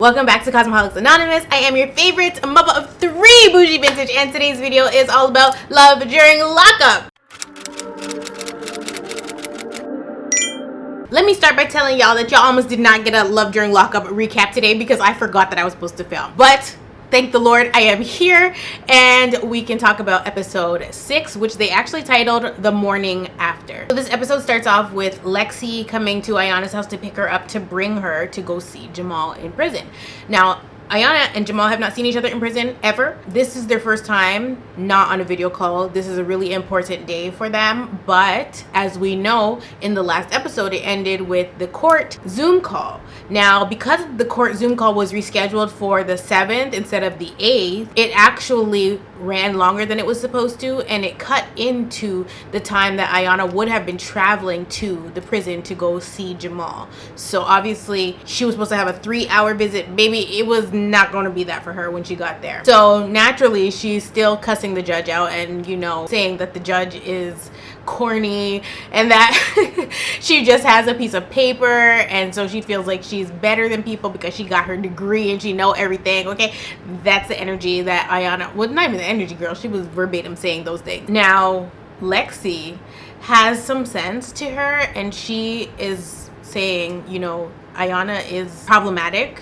Welcome back to Cosmoholics Anonymous. I am your favorite mother of three bougie vintage, and today's video is all about love during lockup. Let me start by telling y'all that y'all almost did not get a love during lockup recap today because I forgot that I was supposed to film. But thank the Lord I am here, and we can talk about episode 6, which they actually titled The Morning After. So this episode starts off with Lexi coming to Ayana's house to pick her up to bring her to go see Jamal in prison. Now, Ayana and Jamal have not seen each other in prison ever. This is their first time not on a video call. This is a really important day for them. But as we know, in the last episode, it ended with the court Zoom call. Now, because the court Zoom call was rescheduled for the 7th instead of the 8th, it actually ran longer than it was supposed to, and it cut into the time that Ayana would have been traveling to the prison to go see Jamal. So obviously she was supposed to have a 3-hour visit. Baby, it was not going to be that for her when she got there. So naturally she's still cussing the judge out and, you know, saying that the judge is corny and that she just has a piece of paper, and so she feels like she's better than people because she got her degree and she know everything. Okay, that's the energy that Ayana, well, not even the energy, girl, she was verbatim saying those things. Now Lexi has some sense to her, and she is saying, you know, Ayana is problematic.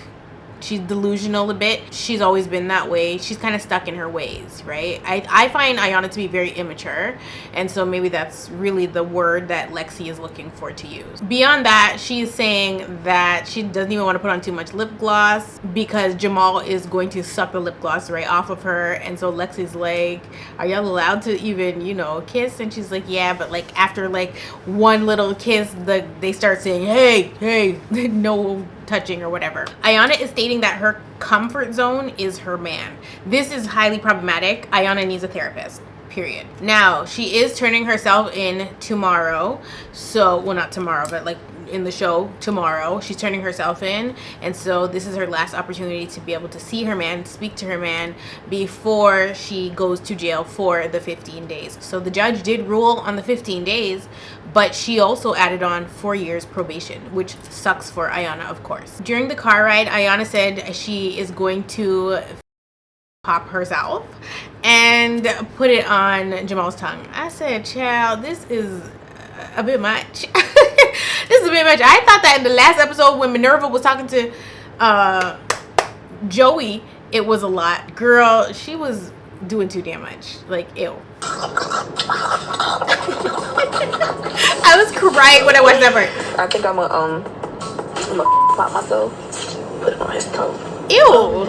She's delusional a bit. She's always been that way. She's kind of stuck in her ways, right? I find Ayana to be very immature, and so maybe that's really the word that Lexi is looking for to use. Beyond that, she's saying that she doesn't even want to put on too much lip gloss because Jamal is going to suck the lip gloss right off of her. And so Lexi's like, are y'all allowed to even, you know, kiss? And she's like, yeah, but like after like one little kiss, they start saying, hey, no touching or whatever. Ayana is stating that her comfort zone is her man. This is highly problematic. Ayana needs a therapist, period. Now, she is turning herself in tomorrow. So, well, not tomorrow, but like in the show tomorrow, she's turning herself in, and so this is her last opportunity to be able to see her man, speak to her man before she goes to jail for the 15 days. So the judge did rule on the 15 days, but she also added on 4 years probation, which sucks for Ayana, of course. During the car ride, Ayana said she is going to pop herself and put it on Jamal's tongue. I said, child, this is a bit much. This is a bit much. I thought that in the last episode when Minerva was talking to Joey, it was a lot. Girl, she was doing too damn much. Like, ew. I was crying when I watched that part. I think I'm gonna pop myself, put it on his toe. Ew.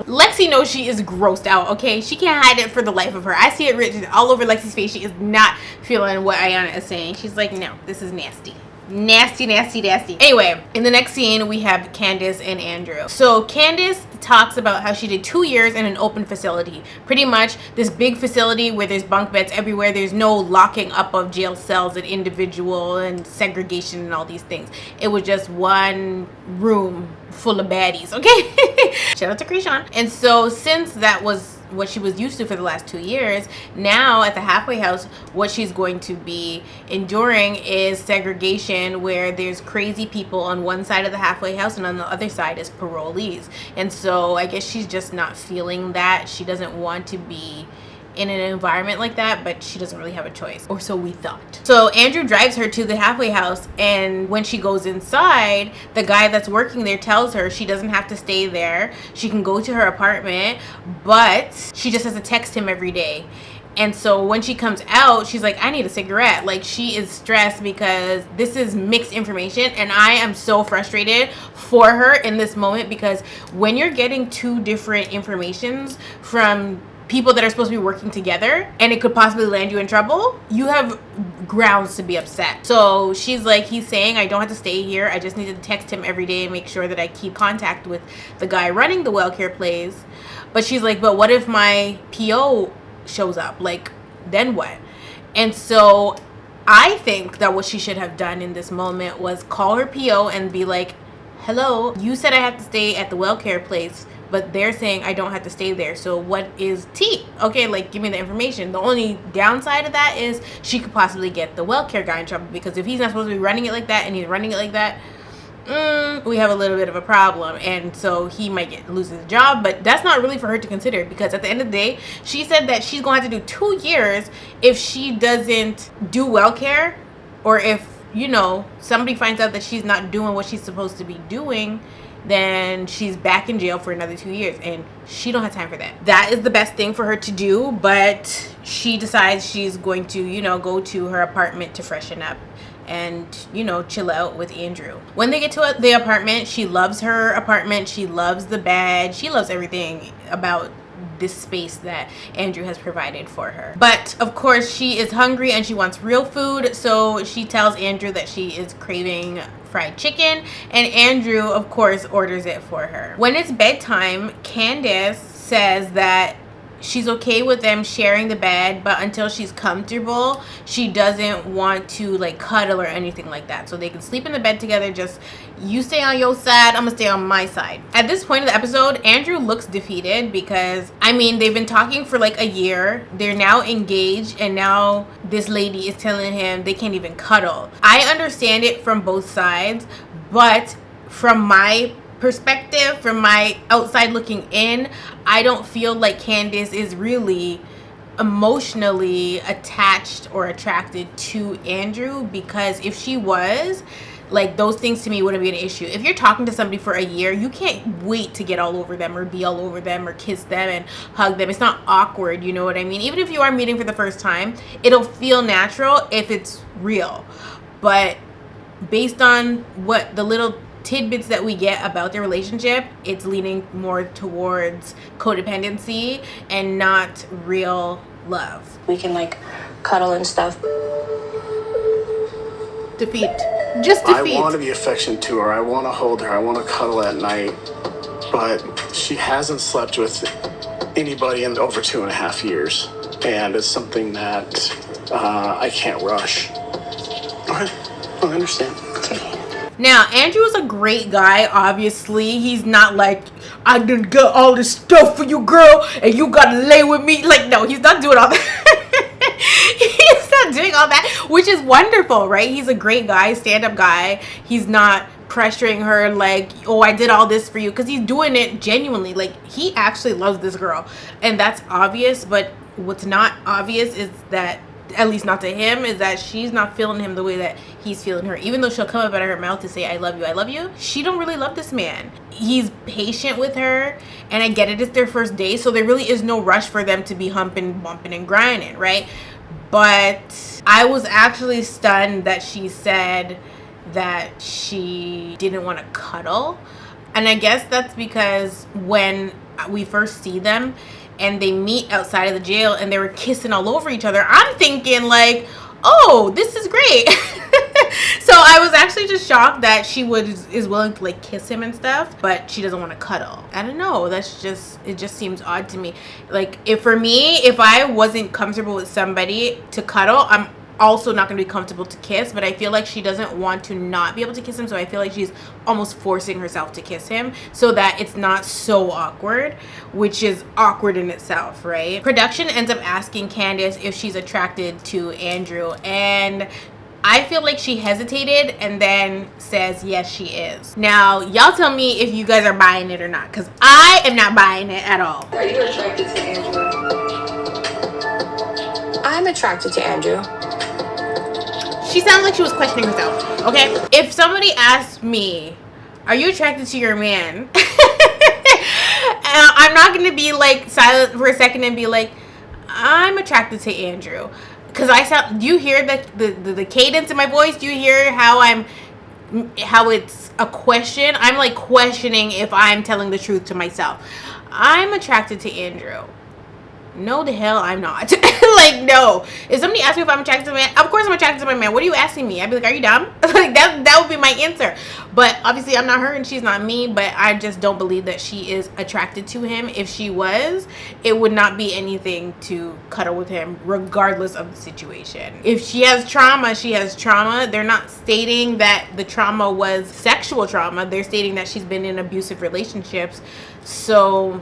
Lexi knows she is grossed out, okay? She can't hide it for the life of her. I see it written all over Lexi's face. She is not feeling what Ayana is saying. She's like, no, this is nasty. Nasty. Anyway, in the next scene, we have Candice and Andrew. So Candice talks about how she did 2 years in an open facility. Pretty much this big facility where there's bunk beds everywhere. There's no locking up of jail cells and individual and segregation and all these things. It was just one room full of baddies, okay? Shout out to Krishan. And so since that was what she was used to for the last 2 years, now at the halfway house, what she's going to be enduring is segregation, where there's crazy people on one side of the halfway house and on the other side is parolees. And so I guess she's just not feeling that. She doesn't want to be in an environment like that, but she doesn't really have a choice, or so we thought. So Andrew drives her to the halfway house, and when she goes inside, the guy that's working there tells her she doesn't have to stay there. She can go to her apartment, but she just has to text him every day. And so when she comes out, she's like, I need a cigarette. Like, she is stressed because this is mixed information, and I am so frustrated for her in this moment, because when you're getting two different informations from people that are supposed to be working together and it could possibly land you in trouble, you have grounds to be upset. So she's like, he's saying I don't have to stay here, I just need to text him every day and make sure that I keep contact with the guy running the well care place. But she's like, but what if my PO shows up? Like, then what? And so I think that what she should have done in this moment was call her PO and be like, hello, you said I have to stay at the well care place, but they're saying I don't have to stay there. So what is tea? Okay, like, give me the information. The only downside of that is she could possibly get the well care guy in trouble, because if he's not supposed to be running it like that and he's running it like that, we have a little bit of a problem, and so he might lose his job. But that's not really for her to consider, because at the end of the day, she said that she's going to have to do 2 years if she doesn't do well care, or if, you know, somebody finds out that she's not doing what she's supposed to be doing, then she's back in jail for another 2 years, and she don't have time for that. That is the best thing for her to do, but she decides she's going to, you know, go to her apartment to freshen up and, you know, chill out with Andrew. When they get to the apartment, she loves her apartment. She loves the bed. She loves everything about this space that Andrew has provided for her. But of course, she is hungry and she wants real food, so she tells Andrew that she is craving fried chicken, and Andrew, of course, orders it for her. When it's bedtime, Candice says that she's okay with them sharing the bed, but until she's comfortable, she doesn't want to like cuddle or anything like that. So they can sleep in the bed together. Just you stay on your side, I'm gonna stay on my side. At this point of the episode, Andrew looks defeated because, I mean, they've been talking for like a year. They're now engaged, and now this lady is telling him they can't even cuddle. I understand it from both sides, but from my perspective, from my outside looking in, I don't feel like Candice is really emotionally attached or attracted to Andrew, because if she was, like, those things to me wouldn't be an issue. If you're talking to somebody for a year, you can't wait to get all over them or be all over them or kiss them and hug them. It's not awkward, you know what I mean? Even if you are meeting for the first time, it'll feel natural if it's real. But based on what the little tidbits that we get about their relationship, it's leaning more towards codependency and not real love. We can like cuddle and stuff. Defeat. Just defeat. I want to be affectionate to her. I want to hold her. I want to cuddle at night. But she hasn't slept with anybody in over 2.5 years. And it's something that I can't rush. Okay, I understand. Now, Andrew is a great guy, obviously. He's not like, I didn't get all this stuff for you, girl, and you gotta lay with me. Like, no, he's not doing all that. He's not doing all that, which is wonderful, right? He's a great guy, stand-up guy. He's not pressuring her like, oh, I did all this for you, because he's doing it genuinely. Like, he actually loves this girl, and that's obvious. But what's not obvious is that, at least not to him, is that she's not feeling him the way that he's feeling her. Even though she'll come up out of her mouth to say, I love you, she don't really love this man. He's patient with her, and I get it, it's their first day, so there really is no rush for them to be humping, bumping, and grinding, right? But I was actually stunned that she said that she didn't want to cuddle. And I guess that's because when we first see them and they meet outside of the jail and they were kissing all over each other, I'm thinking like, oh, this is great. So I was actually just shocked that she is willing to like kiss him and stuff, but she doesn't want to cuddle. I don't know, it just seems odd to me. Like, if I wasn't comfortable with somebody to cuddle, I'm also not going to be comfortable to kiss. But I feel like she doesn't want to not be able to kiss him, so I feel like she's almost forcing herself to kiss him so that it's not so awkward, which is awkward in itself, right? Production ends up asking Candice if she's attracted to Andrew, and I feel like she hesitated and then says yes, she is. Now, y'all tell me if you guys are buying it or not, because I am not buying it at all. Are you attracted to Andrew? I'm attracted to Andrew. She sounds like she was questioning herself, okay? If somebody asked me, are you attracted to your man? I'm not going to be like silent for a second and be like, I'm attracted to Andrew. Because do you hear the cadence in my voice? Do you hear how it's a question? I'm like questioning if I'm telling the truth to myself. I'm attracted to Andrew. No, the hell I'm not. Like, no. If somebody asks me if I'm attracted to a man, of course I'm attracted to my man. What are you asking me? I'd be like, are you dumb? Like, that would be my answer. But obviously I'm not her and she's not me, but I just don't believe that she is attracted to him. If she was, it would not be anything to cuddle with him regardless of the situation. If she has trauma, she has trauma. They're not stating that the trauma was sexual trauma. They're stating that she's been in abusive relationships. So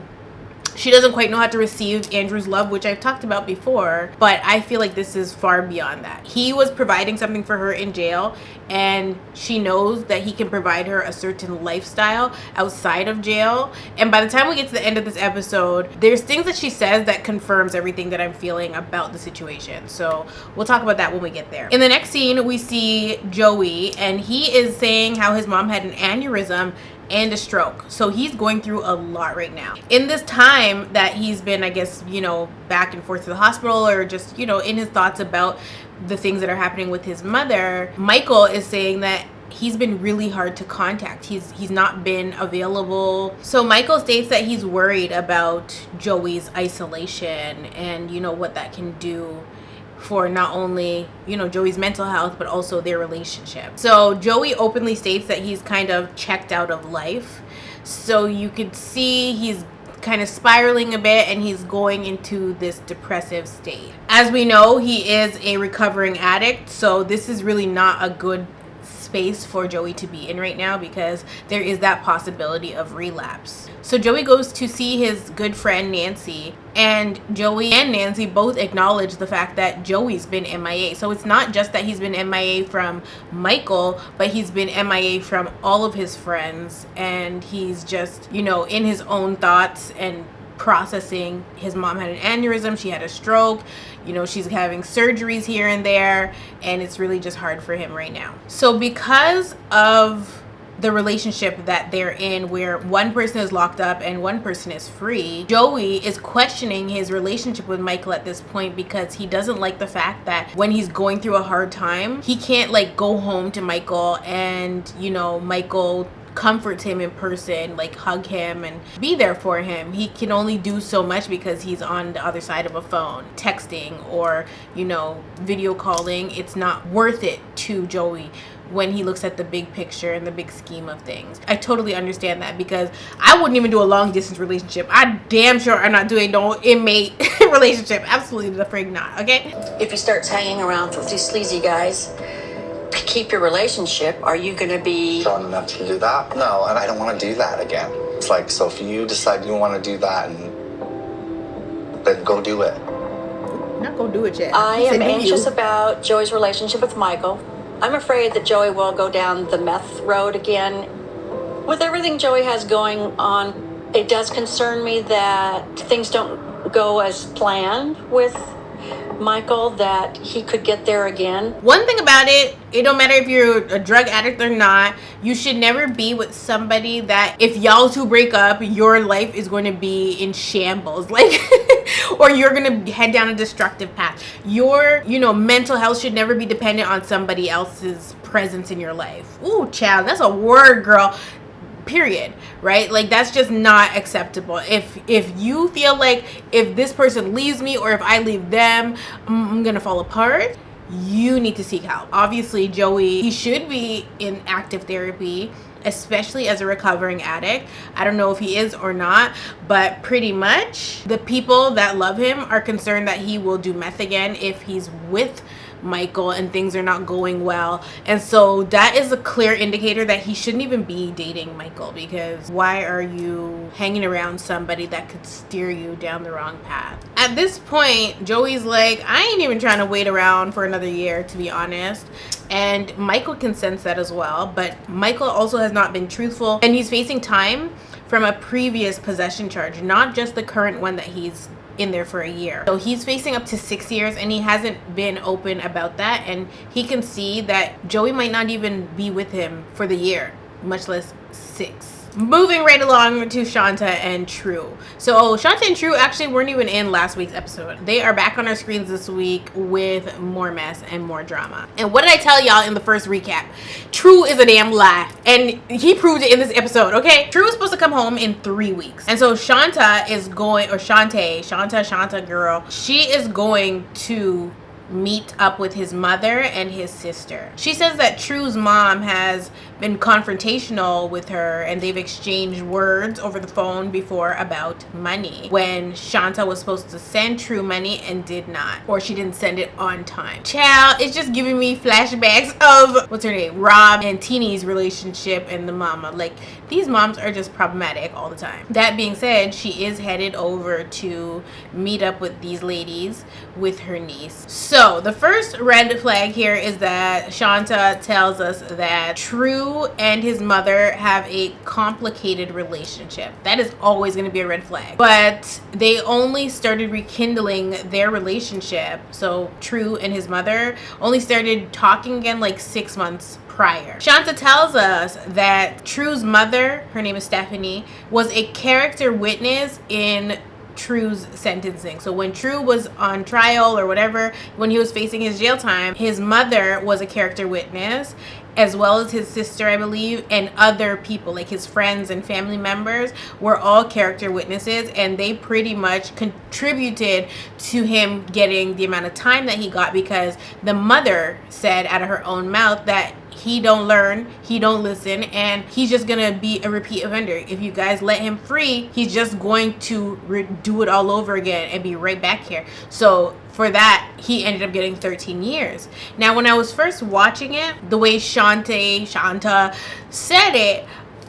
She doesn't quite know how to receive Andrew's love, which I've talked about before, but I feel like this is far beyond that. He was providing something for her in jail, and she knows that he can provide her a certain lifestyle outside of jail. And by the time we get to the end of this episode, there's things that she says that confirms everything that I'm feeling about the situation. So we'll talk about that when we get there. In the next scene, we see Joey, and he is saying how his mom had an aneurysm and a stroke. So he's going through a lot right now. In this time that he's been, I guess, you know, back and forth to the hospital, or just, you know, in his thoughts about the things that are happening with his mother, Michael is saying that he's been really hard to contact. He's not been available. So Michael states that he's worried about Joey's isolation and, you know, what that can do for not only, you know, Joey's mental health, but also their relationship. So Joey openly states that he's kind of checked out of life. So you could see he's kind of spiraling a bit, and he's going into this depressive state. As we know, he is a recovering addict, so this is really not a good space for Joey to be in right now, because there is that possibility of relapse. So Joey goes to see his good friend Nancy, and Joey and Nancy both acknowledge the fact that Joey's been MIA. So it's not just that he's been MIA from Michael, but he's been MIA from all of his friends, and he's just, you know, in his own thoughts and processing. His mom had an aneurysm, she had a stroke, you know, she's having surgeries here and there, and it's really just hard for him right now. So because of the relationship that they're in, where one person is locked up and one person is free, Joey is questioning his relationship with Michael at this point, because he doesn't like the fact that when he's going through a hard time, he can't like go home to Michael and, you know, Michael comforts him in person, like hug him and be there for him. He can only do so much because he's on the other side of a phone, texting or, you know, video calling. It's not worth it to Joey when he looks at the big picture and the big scheme of things. I totally understand that, because I wouldn't even do a long distance relationship. I damn sure am not doing no inmate relationship. Absolutely the frig not, okay? If he starts hanging around with these sleazy guys to keep your relationship, are you going to be strong enough to do that? No, and I don't want to do that again. It's like, so if you decide you want to do that, and then go do it. Not go do it yet. I am anxious about Joey's relationship with Michael. I'm afraid that Joey will go down the meth road again. With everything Joey has going on, it does concern me that things don't go as planned with Michael, that he could get there again. One thing about it don't matter if you're a drug addict or not, you should never be with somebody that if y'all two break up, your life is going to be in shambles, like or you're gonna head down a destructive path. Your, you know, mental health should never be dependent on somebody else's presence in your life. Ooh, child, that's a word, girl. Period. Right? Like, that's just not acceptable. If you feel like if this person leaves me or if I leave them, I'm gonna fall apart, you need to seek help. Obviously, Joey, he should be in active therapy, especially as a recovering addict. I don't know if he is or not, but pretty much the people that love him are concerned that he will do meth again if he's with Michael and things are not going well. And so that is a clear indicator that he shouldn't even be dating Michael, because why are you hanging around somebody that could steer you down the wrong path? At this point, Joey's like, I ain't even trying to wait around for another year, to be honest. And Michael can sense that as well, but Michael also has not been truthful, and he's facing time from a previous possession charge, not just the current one that he's in there for a year. So he's facing up to 6 years, and he hasn't been open about that, and he can see that Joey might not even be with him for the year, much less 6. Moving right along to Shanta and True. So Shanta and True actually weren't even in last week's episode. They are back on our screens this week with more mess and more drama. And what did I tell y'all in the first recap? True is a damn lie, and he proved it in this episode, okay? True is supposed to come home in 3 weeks, and so Shanta is going, or Shanta girl, she is going to meet up with his mother and his sister. She says that True's mom has been confrontational with her, and they've exchanged words over the phone before about money, when Shanta was supposed to send True money and did not, or she didn't send it on time. Child, it's just giving me flashbacks of, what's her name, Rob and Teeny's relationship and the mama. Like, these moms are just problematic all the time. That being said, she is headed over to meet up with these ladies with her niece. So the first red flag here is that Shanta tells us that True and his mother have a complicated relationship. That is always going to be a red flag. But they only started rekindling their relationship. So True and his mother only started talking again like 6 months prior. Shanta tells us that True's mother, her name is Stephanie, was a character witness in True's sentencing. So when True was on trial or whatever, when he was facing his jail time, his mother was a character witness, as well as his sister, I believe, and other people, like his friends and family members, were all character witnesses, and they pretty much contributed to him getting the amount of time that he got, because the mother said out of her own mouth that he don't learn, he don't listen, and he's just gonna be a repeat offender. If you guys let him free, he's just going to do it all over again and be right back here. So for that, he ended up getting 13 years. Now, when I was first watching it, the way Shanta said it,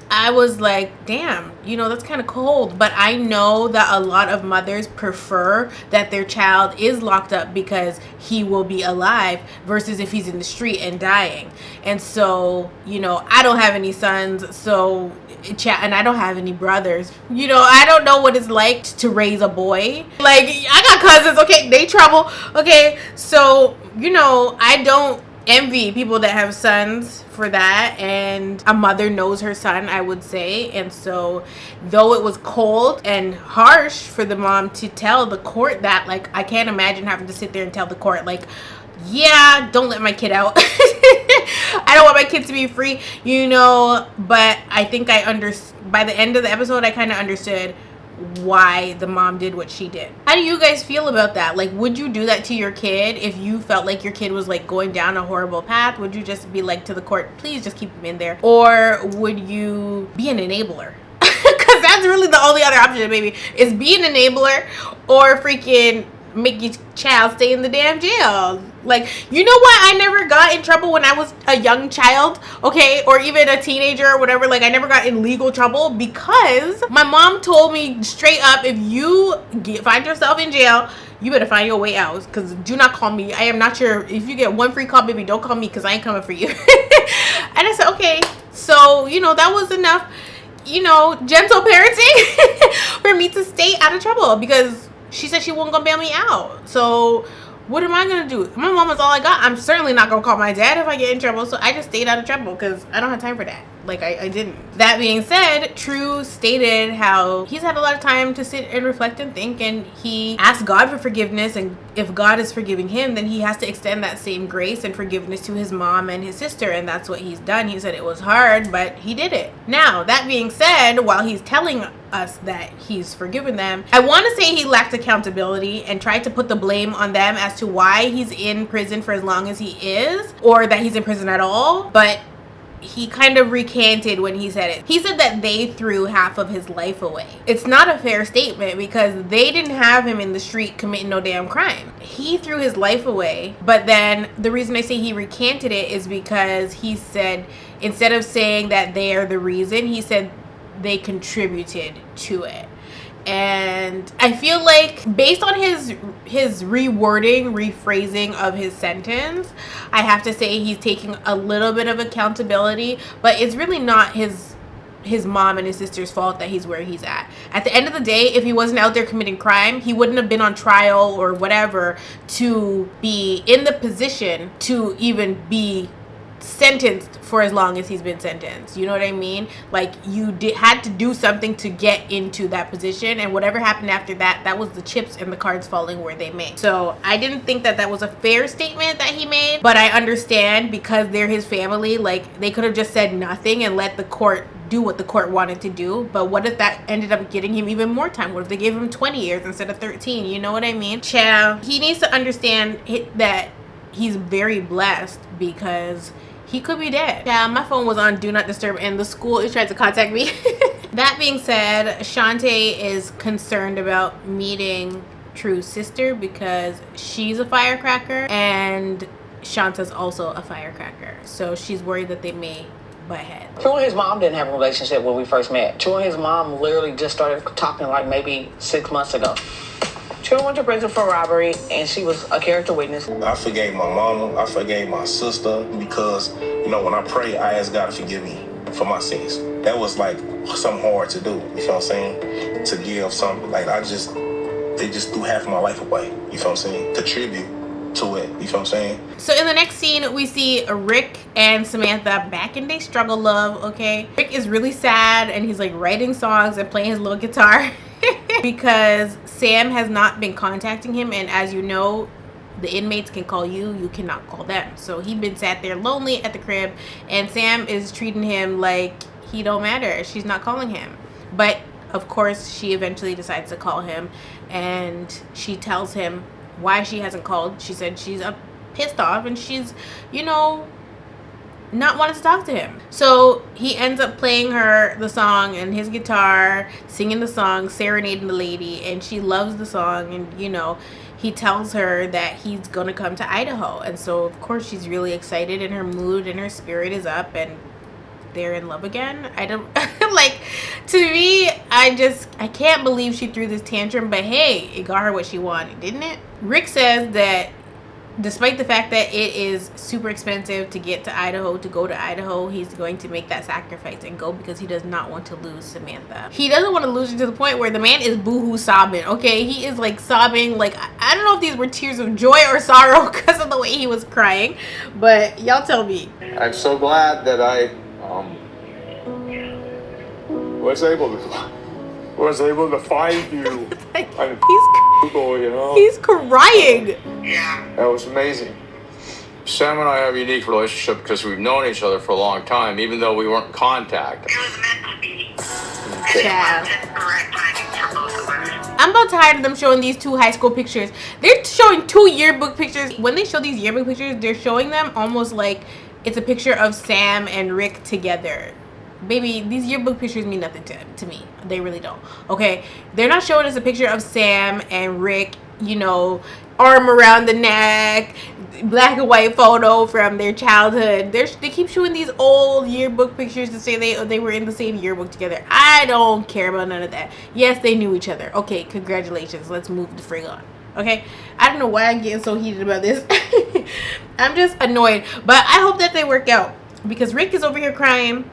I was like, damn, you know, that's kind of cold. But I know that a lot of mothers prefer that their child is locked up because he will be alive versus if he's in the street and dying. And so, you know, I don't have any sons, so and I don't have any brothers. You know, I don't know what it's like to raise a boy. Like, I got cousins, okay, they trouble, okay. So, you know, I don't envy people that have sons for that, and a mother knows her son, I would say. And so though it was cold and harsh for the mom to tell the court that, like, I can't imagine having to sit there and tell the court, like, yeah, don't let my kid out. I don't want my kid to be free, you know. But I think by the end of the episode, I kind of understood why the mom did what she did. How do you guys feel about that? Like, would you do that to your kid if you felt like your kid was like going down a horrible path? Would you just be like to the court, please just keep him in there? Or would you be an enabler? Because that's really the only other option, baby, is be an enabler or freaking make your child stay in the damn jail. Like, you know what? I never got in trouble when I was a young child, okay, or even a teenager or whatever. Like, I never got in legal trouble because my mom told me straight up, if you find yourself in jail, you better find your way out, because do not call me. I am not your, if you get one free call, baby, don't call me, because I ain't coming for you. And I said, okay. So, you know, that was enough, you know, gentle parenting for me to stay out of trouble, because she said she wasn't gonna bail me out. So what am I gonna do? My mom is all I got. I'm certainly not gonna call my dad if I get in trouble. So I just stayed out of trouble because I don't have time for that. Like, I didn't. That being said, True stated how he's had a lot of time to sit and reflect and think, and he asked God for forgiveness, and if God is forgiving him, then he has to extend that same grace and forgiveness to his mom and his sister, and that's what he's done. He said it was hard, but he did it. Now, that being said, while he's telling us that he's forgiven them, I want to say he lacked accountability and tried to put the blame on them as to why he's in prison for as long as he is, or that he's in prison at all. But he kind of recanted when he said it. He said that they threw half of his life away. It's not a fair statement, because they didn't have him in the street committing no damn crime. He threw his life away. But then the reason I say he recanted it is because he said, instead of saying that they are the reason, he said they contributed to it. And I feel like, based on his rewording, rephrasing of his sentence, I have to say he's taking a little bit of accountability, but it's really not his mom and his sister's fault that he's where he's at. At the end of the day, if he wasn't out there committing crime, he wouldn't have been on trial or whatever to be in the position to even be sentenced for as long as he's been sentenced. You know what I mean? Like, you had to do something to get into that position, and whatever happened after that, that was the chips and the cards falling where they may. So I didn't think that that was a fair statement that he made, but I understand, because they're his family. Like, they could have just said nothing and let the court do what the court wanted to do. But what if that ended up getting him even more time? What if they gave him 20 years instead of 13? You know what I mean? Child, he needs to understand that he's very blessed, because he could be dead. Yeah, my phone was on Do Not Disturb and the school is trying to contact me. That being said, Shantae is concerned about meeting True's sister because she's a firecracker and Shanta's also a firecracker. So she's worried that they may butt heads. True and his mom didn't have a relationship when we first met. True and his mom literally just started talking like maybe 6 months ago. True went to prison for robbery and she was a character witness. I forgave my mama, I forgave my sister because, you know, when I pray, I ask God to forgive me for my sins. That was like something hard to do, you know what I'm saying? To give something, like they just threw half of my life away, you know what I'm saying? To tribute to it, you know what I'm saying? So in the next scene, we see Rick and Samantha back in their struggle love, okay? Rick is really sad and he's like writing songs and playing his little guitar because Sam has not been contacting him, and as you know, the inmates can call you, you cannot call them. So he's been sat there lonely at the crib and Sam is treating him like he don't matter. She's not calling him. But of course, she eventually decides to call him and she tells him why she hasn't called. She said she's pissed off and she's, you know, not wanting to talk to him. So he ends up playing her the song and his guitar, singing the song, serenading the lady, and she loves the song. And you know, he tells her that he's gonna come to Idaho, and so of course she's really excited and her mood and her spirit is up and they're in love again. I don't like, to me, I can't believe she threw this tantrum, but hey, it got her what she wanted, didn't it? Rick says that despite the fact that it is super expensive to get to Idaho, to go to Idaho, he's going to make that sacrifice and go because he does not want to lose Samantha. He doesn't want to lose her to the point where the man is boohoo sobbing, okay? He is like sobbing, like, I don't know if these were tears of joy or sorrow because of the way he was crying, but y'all tell me. I'm so glad that I was able to find you. On Google, you know. He's crying. Yeah. That was amazing. Sam and I have a unique relationship because we've known each other for a long time, even though we weren't in contact. It was meant to be. Yeah. It was the correct timing for both of us. I'm about tired of them showing these two high school pictures. They're showing two yearbook pictures. When they show these yearbook pictures, they're showing them almost like it's a picture of Sam and Rick together. Baby, these yearbook pictures mean nothing to me. They really don't. Okay, they're not showing us a picture of Sam and Rick, you know, arm around the neck, black and white photo from their childhood. They keep showing these old yearbook pictures to say they were in the same yearbook together. I don't care about none of that. Yes, they knew each other. Okay, congratulations. Let's move the frig on. Okay, I don't know why I'm getting so heated about this. I'm just annoyed, but I hope that they work out because Rick is over here crying.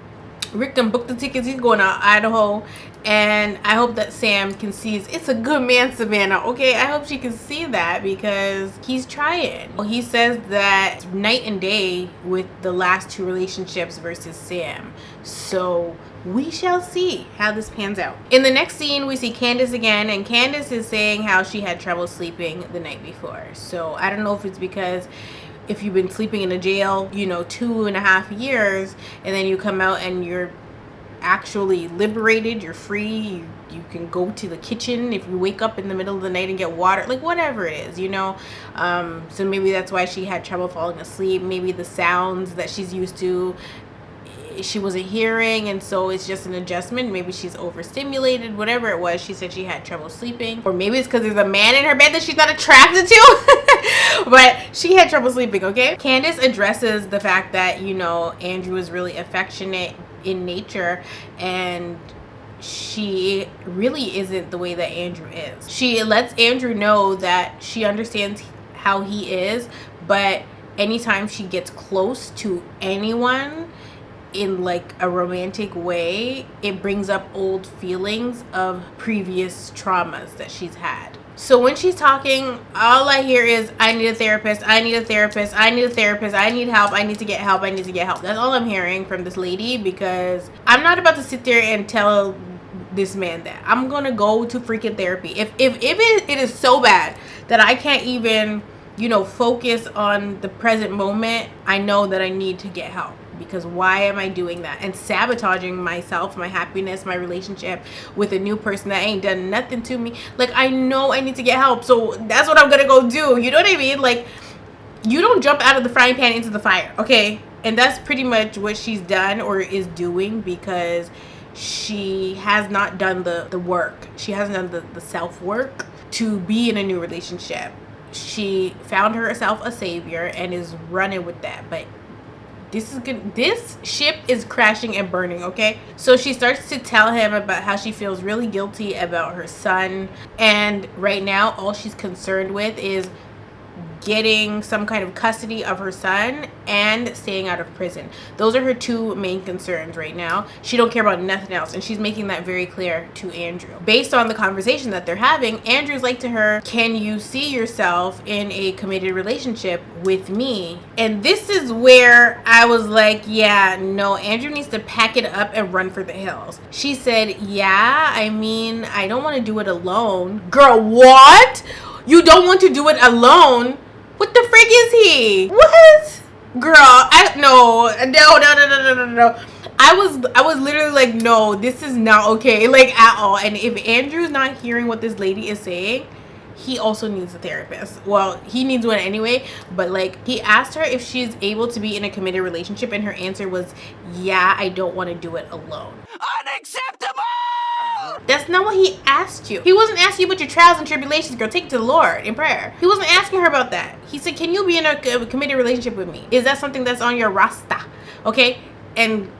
Rick done booked the tickets. He's going to Idaho. And I hope that Sam can see it's a good man, Savannah. Okay, I hope she can see that because he's trying. Well, he says that night and day with the last two relationships versus Sam. So we shall see how this pans out. In the next scene, we see Candice again. And Candice is saying how she had trouble sleeping the night before. So I don't know if it's because if you've been sleeping in a jail, you know, 2.5 years, and then you come out and you're actually liberated, you're free, you can go to the kitchen if you wake up in the middle of the night and get water, like whatever it is, you know. So maybe that's why she had trouble falling asleep. Maybe the sounds that she's used to, she wasn't hearing, and so it's just an adjustment. Maybe she's overstimulated, whatever it was. She said she had trouble sleeping, or maybe it's because there's a man in her bed that she's not attracted to. But she had trouble sleeping. Okay, Candice addresses the fact that, you know, Andrew is really affectionate in nature and she really isn't the way that Andrew is. She lets Andrew know that she understands how he is, but anytime she gets close to anyone in like a romantic way, it brings up old feelings of previous traumas that she's had. So when she's talking, all I hear is, I need a therapist, I need a therapist, I need a therapist, I need help, I need to get help, I need to get help. That's all I'm hearing from this lady, because I'm not about to sit there and tell this man that. I'm gonna go to freaking therapy. If it is so bad that I can't even, you know, focus on the present moment, I know that I need to get help. Because why am I doing that and sabotaging myself, my happiness, my relationship with a new person that ain't done nothing to me? Like, I know I need to get help, so that's what I'm gonna go do. You know what I mean? Like, you don't jump out of the frying pan into the fire, okay? And that's pretty much what she's done or is doing, because she has not done the work. She hasn't done the self-work to be in a new relationship. She found herself a savior and is running with that. But this is good. This ship is crashing and burning, okay? So she starts to tell him about how she feels really guilty about her son. And right now, all she's concerned with is getting some kind of custody of her son and staying out of prison. Those are her two main concerns right now. She don't care about nothing else, and she's making that very clear to Andrew. Based on the conversation that they're having, Andrew's like to her, can you see yourself in a committed relationship with me? And this is where I was like, yeah, no, Andrew needs to pack it up and run for the hills. She said, yeah, I mean, I don't want to do it alone. Girl, what? You don't want to do it alone? What the frig is he? What? Girl, no. I was literally like, no, this is not okay, like, at all. And if Andrew's not hearing what this lady is saying, he also needs a therapist. Well, he needs one anyway, but like, he asked her if she's able to be in a committed relationship, and her answer was, yeah, I don't want to do it alone. Unacceptable! That's not what he asked you. He wasn't asking you about your trials and tribulations, girl. Take it to the Lord in prayer. He wasn't asking her about that. He said, can you be in a committed relationship with me? Is that something that's on your roster? Okay? And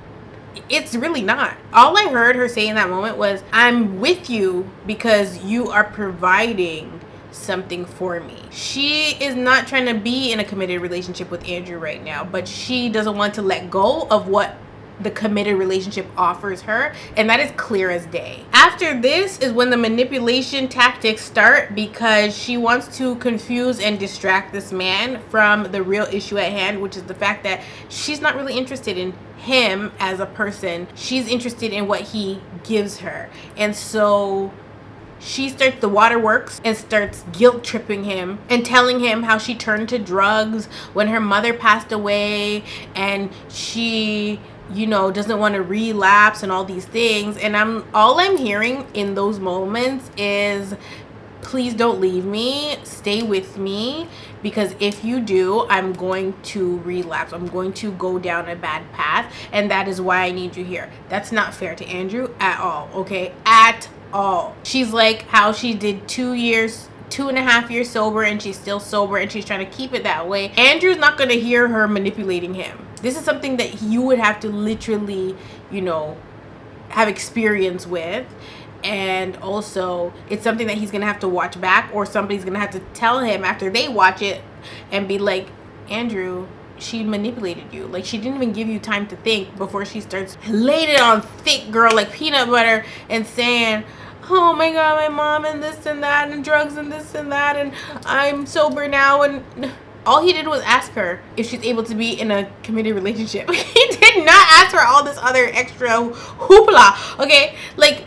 it's really not. All I heard her say in that moment was, I'm with you because you are providing something for me. She is not trying to be in a committed relationship with Andrew right now, but she doesn't want to let go of what the committed relationship offers her, and that is clear as day. After this is when the manipulation tactics start, because she wants to confuse and distract this man from the real issue at hand, which is the fact that she's not really interested in him as a person. She's interested in what he gives her. And so she starts the waterworks and starts guilt tripping him and telling him how she turned to drugs when her mother passed away, and she, you know, doesn't want to relapse and all these things. And all I'm hearing in those moments is, please don't leave me, stay with me, because if you do, I'm going to relapse. I'm going to go down a bad path, and that is why I need you here. That's not fair to Andrew at all, okay? At all. She's like how she did 2.5 years sober, and she's still sober, and she's trying to keep it that way. Andrew's not going to hear her manipulating him. This is something that you would have to literally, you know, have experience with. And also, it's something that he's going to have to watch back, or somebody's going to have to tell him after they watch it and be like, Andrew, she manipulated you. Like, she didn't even give you time to think before she starts laying it on thick, girl, like peanut butter, and saying, oh my God, my mom and this and that and drugs and this and that, and I'm sober now. And all he did was ask her if she's able to be in a committed relationship. He did not ask her all this other extra hoopla, okay? Like,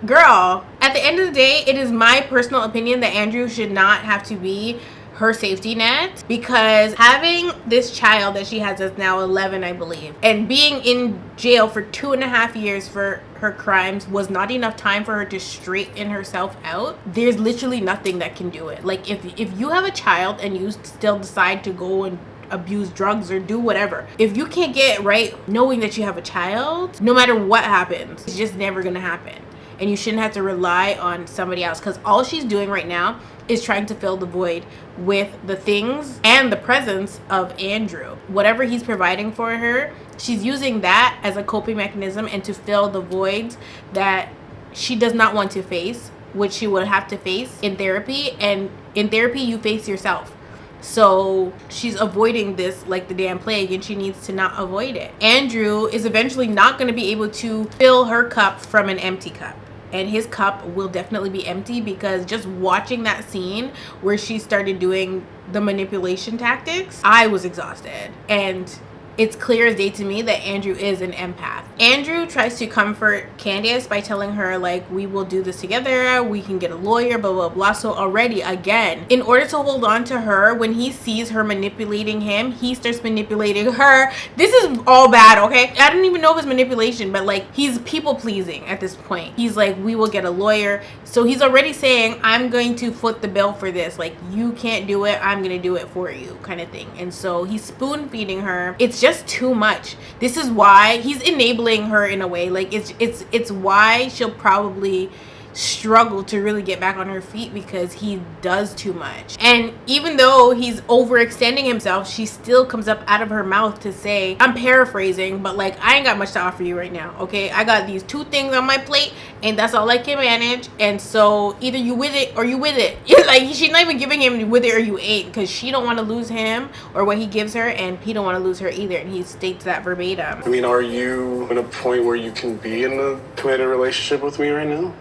girl, at the end of the day, it is my personal opinion that Andrew should not have to be her safety net, because having this child that she has that's now 11, I believe, and being in jail for 2.5 years for her crimes was not enough time for her to straighten herself out. There's literally nothing that can do it. Like, if you have a child and you still decide to go and abuse drugs or do whatever, if you can't get right knowing that you have a child, no matter what happens, it's just never gonna happen. And you shouldn't have to rely on somebody else, because all she's doing right now is trying to fill the void with the things and the presence of Andrew. Whatever he's providing for her, she's using that as a coping mechanism and to fill the voids that she does not want to face, which she would have to face in therapy. And in therapy, you face yourself. So she's avoiding this like the damn plague, and she needs to not avoid it. Andrew is eventually not going to be able to fill her cup from an empty cup. And his cup will definitely be empty, because just watching that scene where she started doing the manipulation tactics, I was exhausted. And it's clear as day to me that Andrew is an empath. Andrew tries to comfort Candice by telling her, like, we will do this together, we can get a lawyer, blah, blah, blah. So already, again, in order to hold on to her, when he sees her manipulating him, he starts manipulating her. This is all bad, okay? I don't even know if it's manipulation, but like, he's people pleasing at this point. He's like, we will get a lawyer. So he's already saying, I'm going to foot the bill for this. Like, you can't do it, I'm gonna do it for you, kind of thing. And so he's spoon feeding her. It's just just too much. This is why he's enabling her in a way. Like it's why she'll probably struggle to really get back on her feet, because he does too much. And even though he's overextending himself, she still comes up out of her mouth to say, I'm paraphrasing, but like, I ain't got much to offer you right now, okay? I got these 2 things on my plate and that's all I can manage, and so either you with it or you with it. Like, she's not even giving him with it or you ain't, because she don't want to lose him or what he gives her, and he don't want to lose her either, and he states that verbatim. I mean, are you at a point where you can be in a committed relationship with me right now?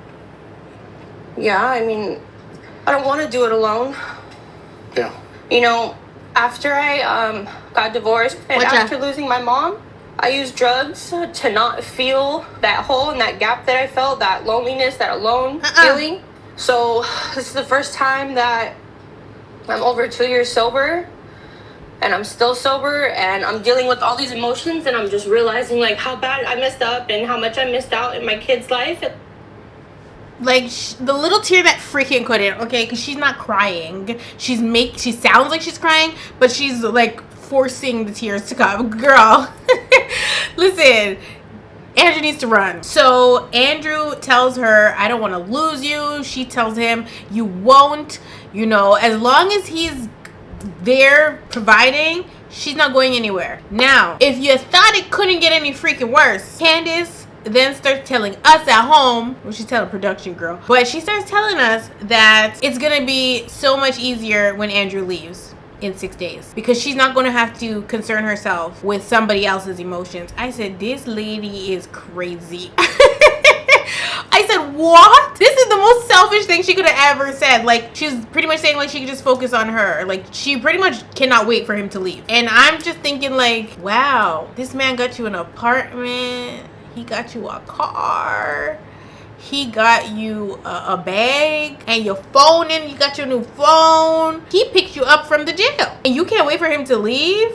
Yeah, I mean, I don't want to do it alone. Yeah. You know, after I got divorced and after losing my mom, I used drugs to not feel that hole and that gap that I felt, that loneliness, that alone feeling. So this is the first time that I'm over 2 years sober, and I'm still sober, and I'm dealing with all these emotions, and I'm just realizing like how bad I messed up and how much I missed out in my kid's life. Like, the little tear that freaking couldn't, okay, because she's not crying. She sounds like she's crying, but she's like forcing the tears to come. Girl, listen, Andrew needs to run. So Andrew tells her, I don't want to lose you. She tells him, you won't. You know, as long as he's there providing, she's not going anywhere. Now, if you thought it couldn't get any freaking worse, Candice then starts telling us at home, well, she's telling production girl, but she starts telling us that it's gonna be so much easier when Andrew leaves in 6 days, because she's not gonna have to concern herself with somebody else's emotions. I said, this lady is crazy. I said, what? This is the most selfish thing she could have ever said. Like, she's pretty much saying like she could just focus on her. Like, she pretty much cannot wait for him to leave. And I'm just thinking like, wow, this man got you an apartment. He got you a car. He got you a bag and your phone, and you got your new phone. He picked you up from the jail, and you can't wait for him to leave.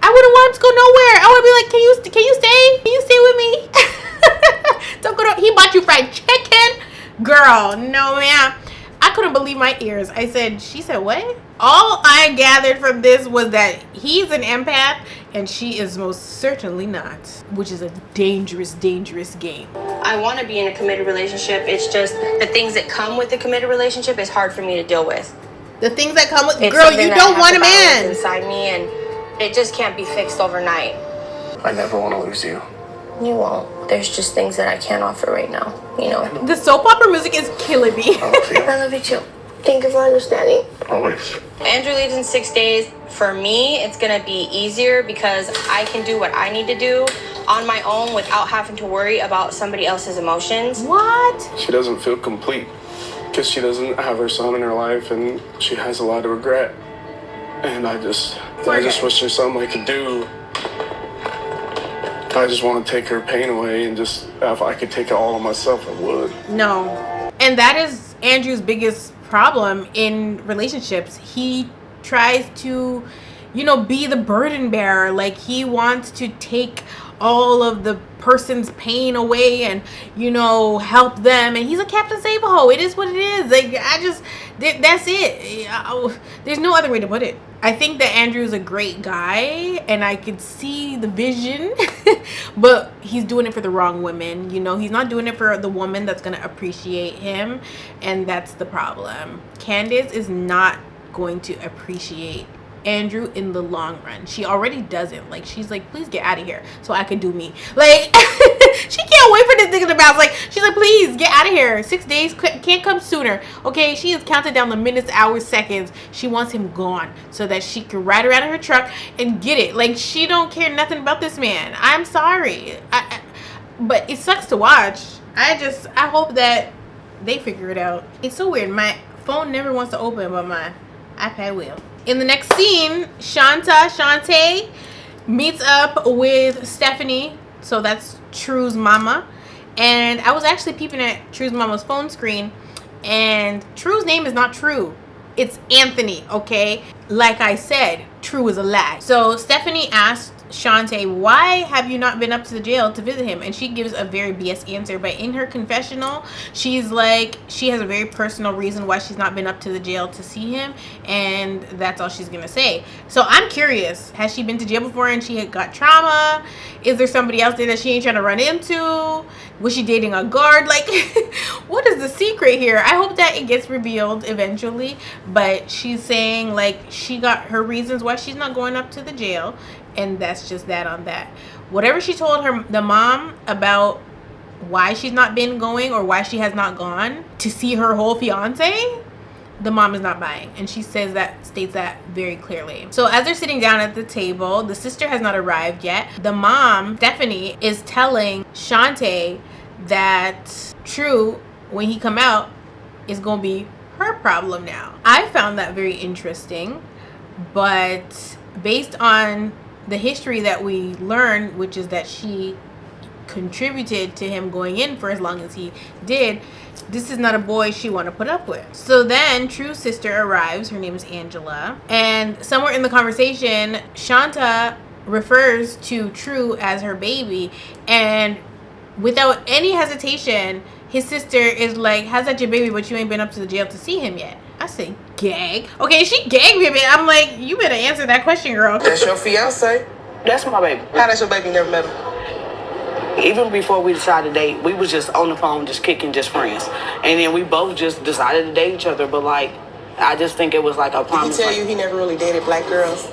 I wouldn't want him to go nowhere. I would be like, can you stay? Can you stay with me? Don't go to, he bought you fried chicken. Girl, no ma'am. I couldn't believe my ears. I said, she said what? All I gathered from this was that he's an empath and she is most certainly not, which is a dangerous, dangerous game. I want to be in a committed relationship. It's just the things that come with the committed relationship is hard for me to deal with. The things that come with, it's girl, you don't want a man inside me, and it just can't be fixed overnight. I never want to lose you. You won't. There's just things that I can't offer right now, you know. The soap opera music is killing me. I love you too. Thank you for understanding. Always. Andrew leaves in 6 days. For me, it's gonna be easier because I can do what I need to do on my own without having to worry about somebody else's emotions. What? She doesn't feel complete because she doesn't have her son in her life, and she has a lot of regret. And I just wish there's something I could do. I just want to take her pain away, and just, if I could take it all on myself, I would. No. And that is Andrew's biggest problem in relationships. He tries to, you know, be the burden bearer. Like, he wants to take all of the person's pain away and, you know, help them. And he's a Captain Save-A-Ho. It is what it is. Like, that's it. There's no other way to put it. I think that Andrew's a great guy, and I could see the vision, but he's doing it for the wrong women. You know, he's not doing it for the woman that's going to appreciate him, and that's the problem. Candice is not going to appreciate Andrew in the long run. She already doesn't. Like, she's like, please get out of here so I can do me. Like, she can't wait for this thing to bounce. Like, she's like, please get out of here. 6 days can't come sooner. Okay, she has counted down the minutes, hours, seconds. She wants him gone so that she can ride around in her truck and get it. Like, she don't care nothing about this man. I'm sorry, but it sucks to watch. I hope that they figure it out. It's so weird. My phone never wants to open, but my iPad will. In the next scene, Shantae meets up with Stephanie. So that's True's mama. And I was actually peeping at True's mama's phone screen, and True's name is not True. It's Anthony, okay? Like I said, True is a lie. So Stephanie asked Shantae, why have you not been up to the jail to visit him? And she gives a very BS answer, but in her confessional, she's like, she has a very personal reason why she's not been up to the jail to see him, and that's all she's gonna say. So I'm curious, has she been to jail before and she had got trauma? Is there somebody else there that she ain't trying to run into? Was she dating a guard? Like, what is the secret here? I hope that it gets revealed eventually, but she's saying like she got her reasons why she's not going up to the jail, and that's just that on that. Whatever she told the mom about why she's not been going or why she has not gone to see her whole fiance, the mom is not buying, and she states that very clearly. So as they're sitting down at the table, the sister has not arrived yet. The mom, Stephanie, is telling Shantae that True, when he come out, is gonna be her problem now. I found that very interesting, but based on the history that we learned, which is that she contributed to him going in for as long as he did, this is not a boy she want to put up with. So then True's sister arrives. Her name is Angela, and somewhere in the conversation, Shanta refers to True as her baby, and without any hesitation, his sister is like, how's that your baby, but you ain't been up to the jail to see him yet? I say, gag. Okay, she gagged me a bit. I'm like, you better answer that question, girl. That's your fiance? That's my baby. How that's your baby? You never met him? Even before we decided to date, we was just on the phone, just kicking, just friends. And then we both just decided to date each other. But like, I just think it was like a promise. Did he tell you he never really dated black girls?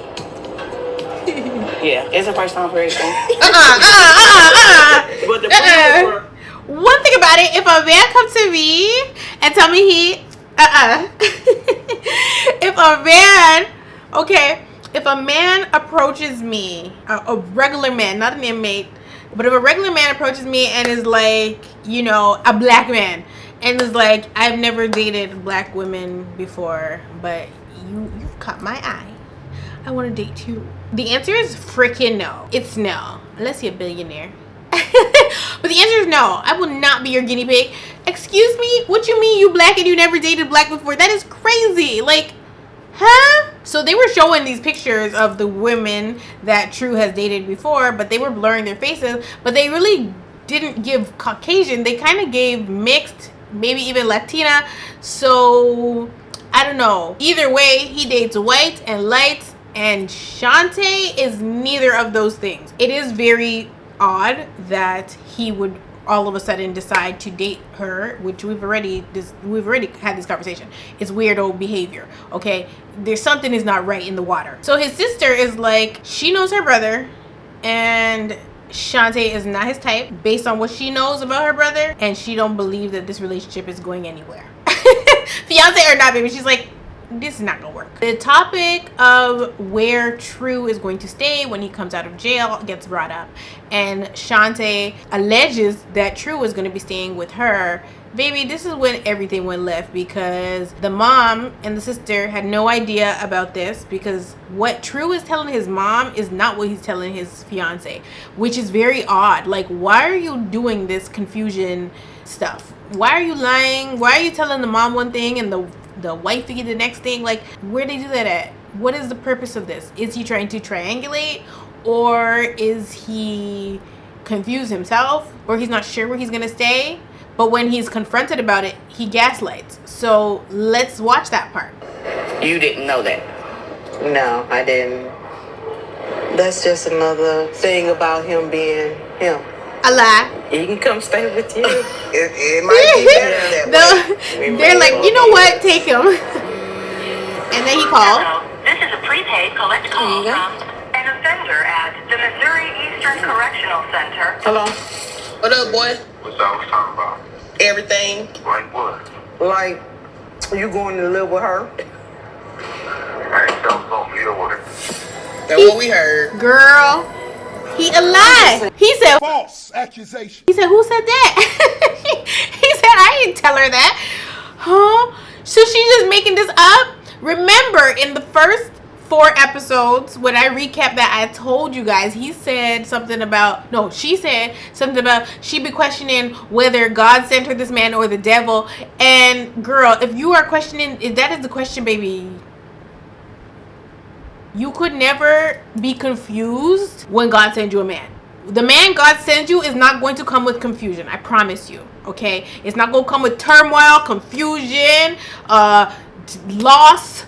Yeah, it's the first time for everything. But the one thing about it, if a man comes to me and tell me if a man approaches me, a regular man, not an inmate, but if a regular man approaches me and is like, you know, a black man, and is like, I've never dated black women before, but you've caught my eye, I want to date you. The answer is freaking no. It's no, unless you're a billionaire. But the answer is no. I will not be your guinea pig. Excuse me? What you mean you black and you never dated black before? That is crazy. Like, huh? So they were showing these pictures of the women that True has dated before, but they were blurring their faces. But they really didn't give Caucasian. They kind of gave mixed, maybe even Latina. So I don't know. Either way, he dates white and light, and Shantae is neither of those things. It is very odd that he would all of a sudden decide to date her, which we've already had this conversation. It's weirdo behavior, okay? There's something is not right in the water. So his sister is like, she knows her brother, and Shantae is not his type based on what she knows about her brother, and she don't believe that this relationship is going anywhere. Fiance or not, baby, she's like, this is not gonna work. The topic of where True is going to stay when he comes out of jail gets brought up, and Shantae alleges that True is going to be staying with her. Baby, this is when everything went left, because the mom and the sister had no idea about this, because what True is telling his mom is not what he's telling his fiance, which is very odd. Like, why are you doing this confusion stuff? Why are you lying? Why are you telling the mom one thing and the wifey the next thing? Like, where do they do that at? What is the purpose of this? Is he trying to triangulate, or is he confused himself, or he's not sure where he's gonna stay? But when he's confronted about it, he gaslights. So let's watch that part. You didn't know that? No, I didn't. That's just another thing about him being him. A lie. He can come stay with you. it might be better that way. They're like, you know what? Take him. And then he called. Hello, this is a prepaid collect call from an offender at the Missouri Eastern Correctional Center. Hello. What up, boy? What's that was talking about? Everything. Like what? Like, you going to live with her? I ain't don't live with her. That's what we heard. Girl, he a lie. He said false accusation. He said, who said that? He said, I didn't tell her that. Huh? So she's just making this up? Remember, in the first 4 episodes, when I recapped that, I told you guys, he said something about, no, she said something about she be questioning whether God sent her this man or the devil. And girl, if you are questioning, if that is the question, baby, You could never be confused when God sends you a man. The man God sends you is not going to come with confusion. I promise you. Okay? It's not going to come with turmoil, confusion, loss.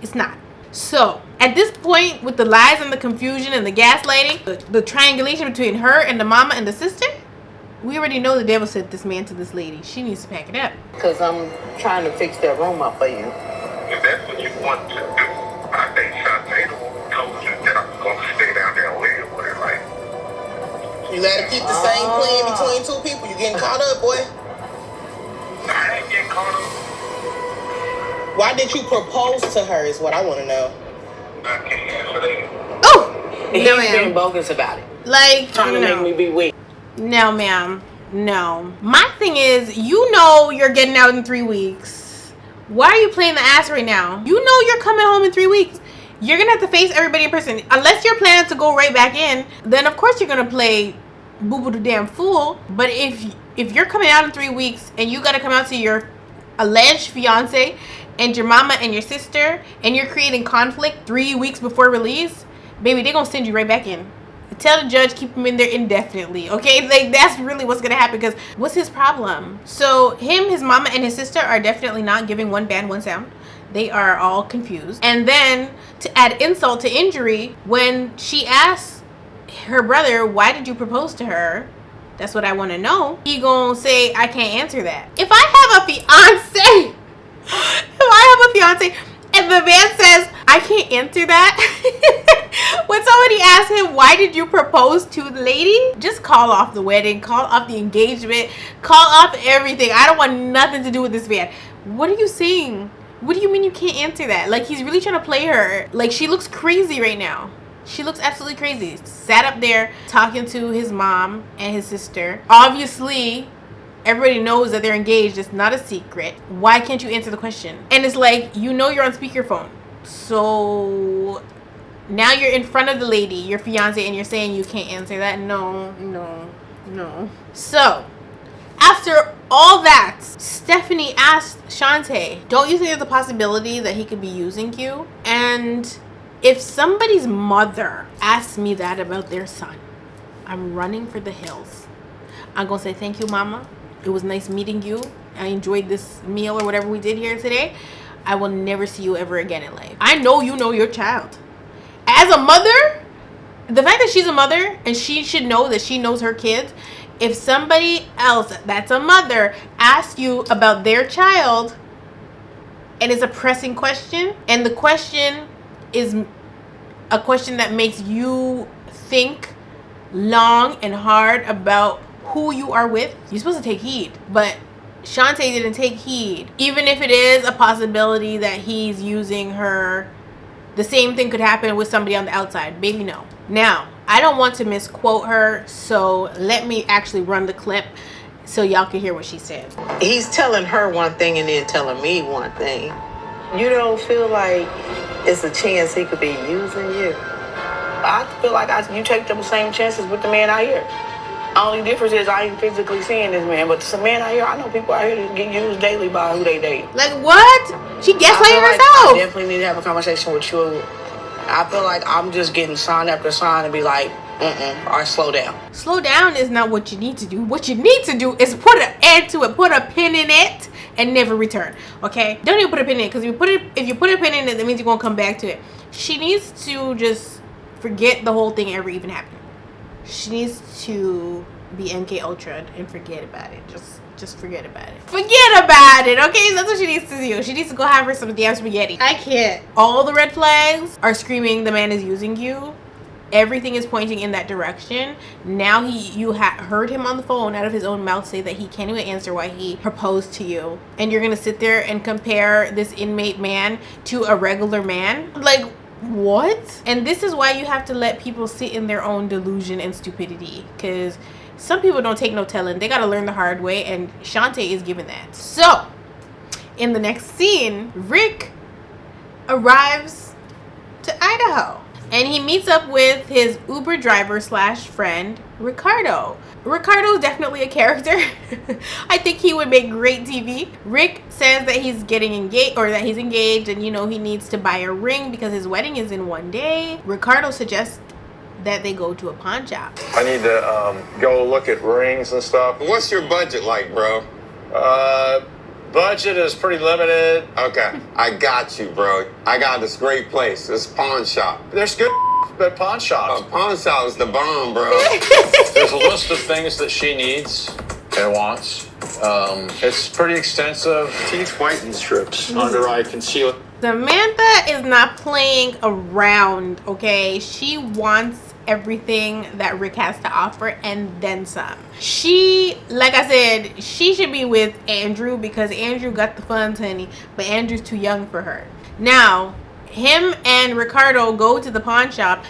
It's not. So, at this point, with the lies and the confusion and the gaslighting, the triangulation between her and the mama and the sister, we already know the devil sent this man to this lady. She needs to pack it up. Because I'm trying to fix that room up for you. If that's what you want to do, I think Shantae told you that I'm going to stay down there and live with her. Like, you gotta keep the same plan between two people. You getting caught up, boy. I ain't getting caught up. Why did you propose to her is what I want to know. I can't answer that. Oh! He's being bogus about it. Like, trying to make me be weak. No, ma'am. No. My thing is, you know you're getting out in 3 weeks. Why are you playing the ass right now? You know you're coming home in 3 weeks. You're going to have to face everybody in person. Unless you're planning to go right back in, then of course you're going to play boo-boo the damn fool. But if you're coming out in 3 weeks and you got to come out to your alleged fiance and your mama and your sister and you're creating conflict 3 weeks before release, baby, they're going to send you right back in. Tell the judge, keep him in there indefinitely, okay? Like, that's really what's gonna happen, because what's his problem? So him, his mama, and his sister are definitely not giving one band, one sound. They are all confused. And then, to add insult to injury, when she asks her brother, why did you propose to her? That's what I want to know. He gonna say, I can't answer that. If I have a fiance, and the man says, I can't answer that. When somebody asks him, why did you propose to the lady? Just call off the wedding, call off the engagement, call off everything. I don't want nothing to do with this man. What are you saying? What do you mean you can't answer that? Like, he's really trying to play her. Like, she looks crazy right now. She looks absolutely crazy. Sat up there talking to his mom and his sister. Obviously, everybody knows that they're engaged. It's not a secret. Why can't you answer the question? And it's like, you know you're on speakerphone. So now you're in front of the lady, your fiance, and you're saying you can't answer that. No. So after all that, Stephanie asked Shantae, don't you think there's a possibility that he could be using you? And if somebody's mother asks me that about their son, I'm running for the hills. I'm gonna say, thank you, mama. It was nice meeting you. I enjoyed this meal or whatever we did here today. I will never see you ever again in life. I know you know your child. As a mother, the fact that she's a mother and she should know that she knows her kids. If somebody else that's a mother asks you about their child and it's a pressing question, and the question is a question that makes you think long and hard about who you are with, you're supposed to take heed. But Shantae didn't take heed. Even if it is a possibility that he's using her, the same thing could happen with somebody on the outside. Baby, no. Now, I don't want to misquote her, so let me actually run the clip so y'all can hear what she said. He's telling her one thing and then telling me one thing. You don't feel like it's a chance he could be using you? I feel like you take them same chances with the man out here. Only difference is I ain't physically seeing this man, but some man out here, I know people out here that get used daily by who they date. Like, what? She gaslighting herself. I definitely need to have a conversation with you. I feel like I'm just getting sign after sign and be like, or slow down. Slow down is not what you need to do. What you need to do is put an end to it, put a pin in it, and never return. Okay? Don't even put a pin in it, because if you put a pin in it, that means you're gonna come back to it. She needs to just forget the whole thing ever even happened. She needs to be MK Ultra and forget about it. Just forget about it. Forget about it, okay? That's what she needs to do. She needs to go have her some damn spaghetti. I can't. All the red flags are screaming the man is using you. Everything is pointing in that direction. Now you heard him on the phone out of his own mouth say that he can't even answer why he proposed to you. And you're gonna sit there and compare this inmate man to a regular man? Like, what? And this is why you have to let people sit in their own delusion and stupidity, because some people don't take no telling. They gotta learn the hard way, and Shantae is giving that. So in the next scene, Rick arrives to Idaho and he meets up with his Uber driver / friend Ricardo. Ricardo is definitely a character. I think he would make great TV. Rick says that he's getting engaged, or that he's engaged, and you know he needs to buy a ring because his wedding is in one day. Ricardo suggests that they go to a pawn shop. I need to go look at rings and stuff. What's your budget like, bro? Budget is pretty limited. Okay, I got you, bro. I got this great place. This pawn shop. There's good at pawn shops. Pawn shop is the bomb, bro. There's a list of things that she needs and wants. It's pretty extensive. Teeth whitening strips, under eye concealer. Samantha is not playing around, okay? She wants everything that Rick has to offer and then some. She, like I said, she should be with Andrew because Andrew got the funds, honey, but Andrew's too young for her. Now, him and Ricardo go to the pawn shop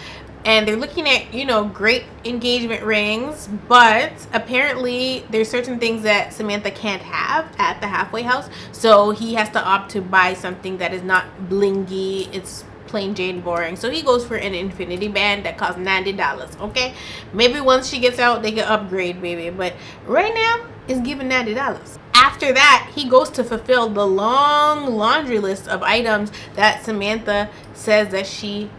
and they're looking at, you know, great engagement rings, but apparently there's certain things that Samantha can't have at the halfway house, so he has to opt to buy something that is not blingy. It's plain Jane boring. So he goes for an infinity band that costs $90. Okay, maybe once she gets out they can upgrade, baby, but right now it's giving $90. After that, he goes to fulfill the long laundry list of items that Samantha says that she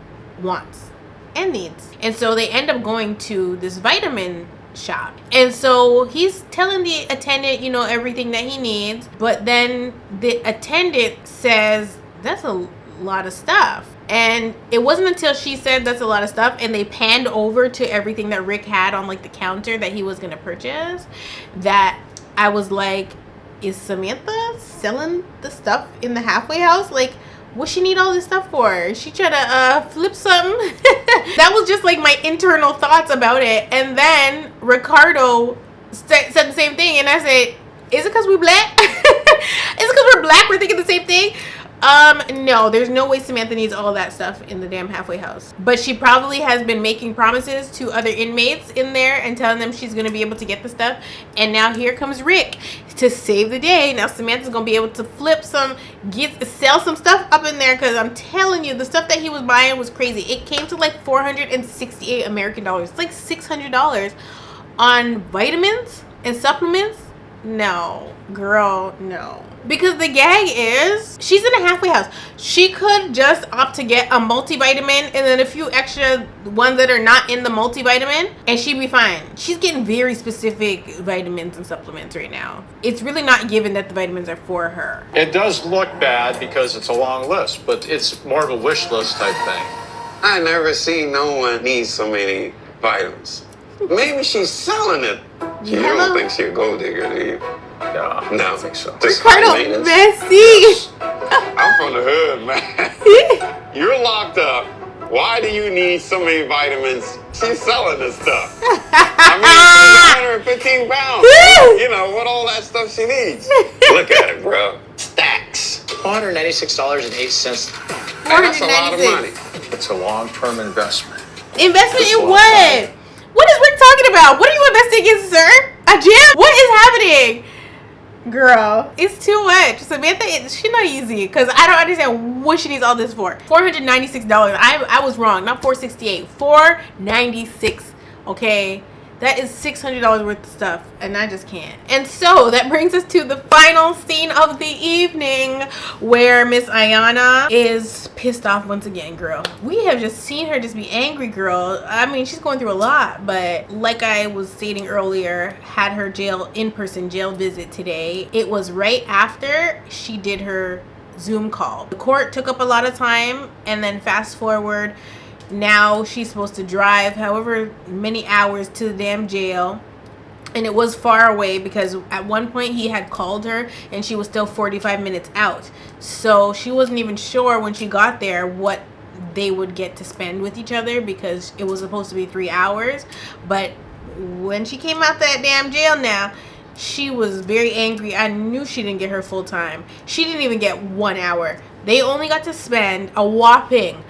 wants and needs. And so they end up going to this vitamin shop, and so he's telling the attendant, you know, everything that he needs, but then the attendant says that's a lot of stuff. And it wasn't until she said that's a lot of stuff and they panned over to everything that Rick had on like the counter that he was gonna purchase that I was like, is Samantha selling the stuff in the halfway house? Like, what she need all this stuff for? Is she trying to flip something? That was just like my internal thoughts about it. And then Ricardo said the same thing, and I said, is it because we black? Is it because we're black we're thinking the same thing? No, there's no way Samantha needs all that stuff in the damn halfway house. But she probably has been making promises to other inmates in there and telling them she's going to be able to get the stuff. And now here comes Rick to save the day. Now Samantha's going to be able to flip some, sell some stuff up in there, because I'm telling you, the stuff that he was buying was crazy. It came to like 468 American dollars. It's like $600 on vitamins and supplements. No, girl, no. Because the gag is, she's in a halfway house. She could just opt to get a multivitamin and then a few extra ones that are not in the multivitamin, and she'd be fine. She's getting very specific vitamins and supplements right now. It's really not given that the vitamins are for her. It does look bad because it's a long list, but it's more of a wish list type thing. I never seen no one need so many vitamins. Maybe she's selling it. You don't think she's a gold digger, do you? No, I don't think so. Ricardo, messy. Yes. I'm from the hood, man. You're locked up. Why do you need so many vitamins? She's selling this stuff. I mean, she's 115 pounds. You know, what all that stuff she needs. Look at it, bro. Stacks. $496.08. That's a lot of money. It's a long-term investment. Investment in what? What is Rick talking about? What are you investing in, sir? A gym? What is happening? Girl, it's too much. Samantha, she's not easy, because I don't understand what she needs all this for. $496. I was wrong. Not $468. $496. Okay, that is $600 worth of stuff, and I just can't. And so that brings us to the final scene of the evening, where Miss Ayana is pissed off once again. Girl, we have just seen her just be angry, girl. I mean, she's going through a lot, but like I was stating earlier, had her in-person jail visit today. It was right after she did her Zoom call. The court took up a lot of time, and then fast forward, now she's supposed to drive however many hours to the damn jail, and it was far away because at one point he had called her and she was still 45 minutes out, so she wasn't even sure when she got there what they would get to spend with each other, because it was supposed to be 3 hours. But when she came out that damn jail now, she was very angry. I knew she didn't get her full time. She didn't even get 1 hour. They only got to spend a whopping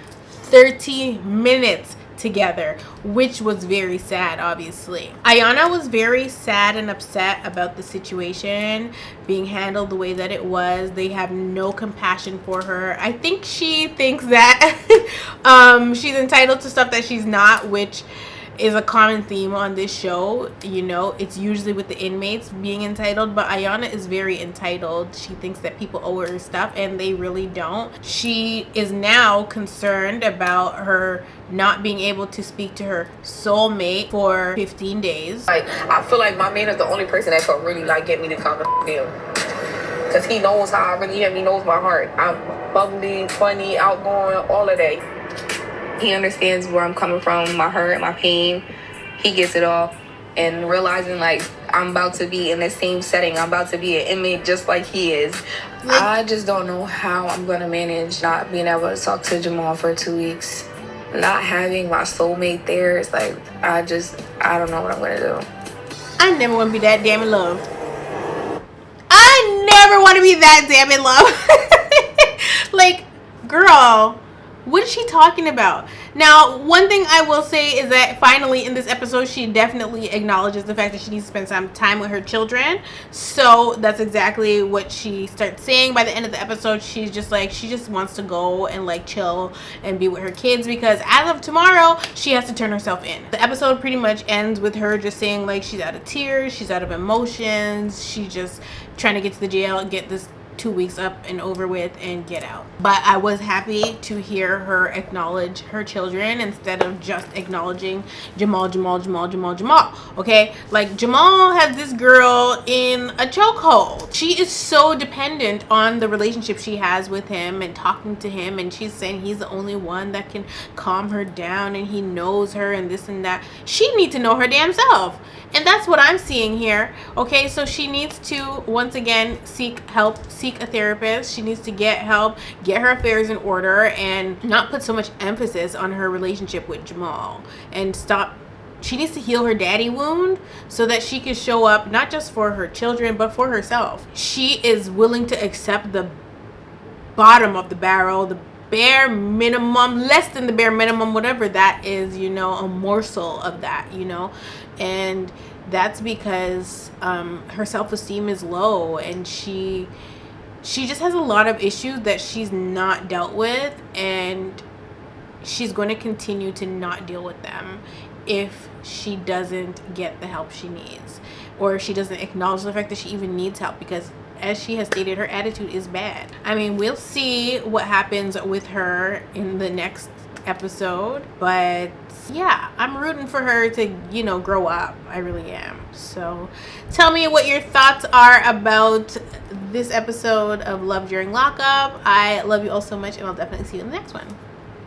30 minutes together, which was very sad. Obviously, Ayana was very sad and upset about the situation being handled the way that it was. They have no compassion for her. I think she thinks that she's entitled to stuff that she's not, which is a common theme on this show. You know, it's usually with the inmates being entitled, but Ayana is very entitled. She thinks that people owe her stuff and they really don't. She is now concerned about her not being able to speak to her soulmate for 15 days. Like, I feel like my man is the only person that could really like get me to come to him. Because he knows how I really am. He knows my heart. I'm bubbly, funny, outgoing, all of that. He understands where I'm coming from, my hurt, my pain. He gets it all. And realizing like I'm about to be in the same setting. I'm about to be an inmate just like he is. I just don't know how I'm going to manage not being able to talk to Jamal for 2 weeks. Not having my soulmate there. It's like, I don't know what I'm going to do. I never want to be that damn in love. I never want to be that damn in love. Like, girl, what is she talking about? Now, one thing I will say is that finally in this episode, she definitely acknowledges the fact that she needs to spend some time with her children. So that's exactly what she starts saying. By the end of the episode, she's just like, she just wants to go and like chill and be with her kids, because as of tomorrow, she has to turn herself in. The episode pretty much ends with her just saying like she's out of tears, she's out of emotions, she's just trying to get to the jail and get this 2 weeks up and over with and get out. But I was happy to hear her acknowledge her children instead of just acknowledging Jamal. Okay, like Jamal has this girl in a chokehold. She is so dependent on the relationship she has with him and talking to him, and she's saying he's the only one that can calm her down and he knows her and this and that. She needs to know her damn self, and that's what I'm seeing here. Okay, so she needs to once again seek help, seek a therapist. She needs to get help, get her affairs in order, and not put so much emphasis on her relationship with Jamal, and stop. She needs to heal her daddy wound so that she can show up not just for her children but for herself. She is willing to accept the bottom of the barrel, the bare minimum, less than the bare minimum, whatever that is, you know, a morsel of that, you know. And that's because her self-esteem is low, and she just has a lot of issues that she's not dealt with, and she's going to continue to not deal with them if she doesn't get the help she needs, or if she doesn't acknowledge the fact that she even needs help, because as she has stated, her attitude is bad. I mean, we'll see what happens with her in the next episode, but yeah, I'm rooting for her to, you know, grow up. I really am. So tell me what your thoughts are about this episode of Love During Lockup. I love you all so much, and I'll definitely see you in the next one.